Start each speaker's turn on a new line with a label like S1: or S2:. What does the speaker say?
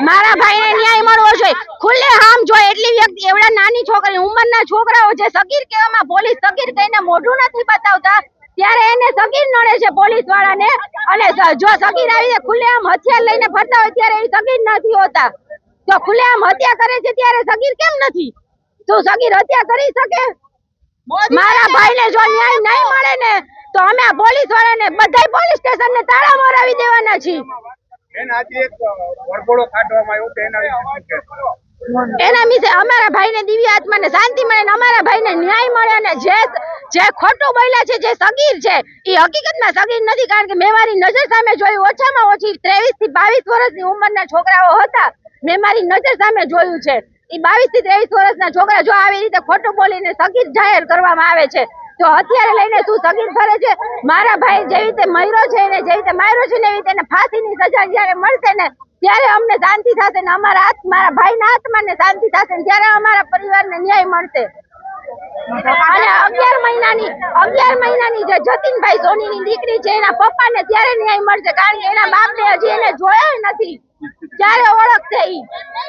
S1: મારા ભાઈને ન્યાય મળવો જોઈએ ખુલ્લે આમ જો એટલી વ્યક્તિ એવડા નાની છોકરી ઉંમરના છોકરાઓ જે સગીર કહેવામાં પોલીસ સગીર કહીને મોઢું નથી બતાવતા ત્યારે એને સગીર નડે છે પોલીસ વાળાને અને જો સગીર આવીને ખુલ્લે આમ હથિયાર લઈને ફરતા હોય ત્યારે એ સગીર નથી હોતા તો ખુલ્લે આમ હત્યા કરે છે ત્યારે સગીર કેમ નથી તો સગીર હત્યા કરી શકે મારા ભાઈને જો ન્યાય નહીં મળે ને તો અમે પોલીસ વાળાને બધાય પોલીસ સ્ટેશન ને તાળા મારાવી દેવાના છીએ એના વિશે અમારા ભાઈને દિવ્ય આત્માને શાંતિ મળે ને અમારા ભાઈને ન્યાય મળે અને જે ખોટું બોલ્યા છે જે સગીર છે એ હકીકતમાં સગીર નથી કારણ કે મેં મારી નજર સામે જોયું ઓછામાં ઓછી 23 થી 22 વર્ષની ઉંમરના છોકરાઓ હતા મેં મારી નજર સામે જોયું છે એ 22 થી 23 વર્ષના છોકરા જો આવી રીતે ખોટું બોલીને સગીર જાહેર કરવામાં આવે છે તો હથિયાર લઈને શું સગીર ફરે છે મારા ભાઈ જેવી રીતે મર્યો છે એને જેવી રીતે માર્યો છે ને એવી રીતે ફાંસીની સજા જ્યારે મળશે ને ત્યારે અમને શાંતિ થશે ને મારા ભાઈના આત્માને શાંતિ થશે ને ત્યારે અમારા પરિવારને ન્યાય મળશે અને 11 મહિનાની જે જતીનભાઈ સોનીની દીકરી છે એના પપ્પાને ત્યારે ન્યાય મળશે કારણ કે એના બાપને હજી એને જોયા નથી ત્યારે ઓળખશે ઈ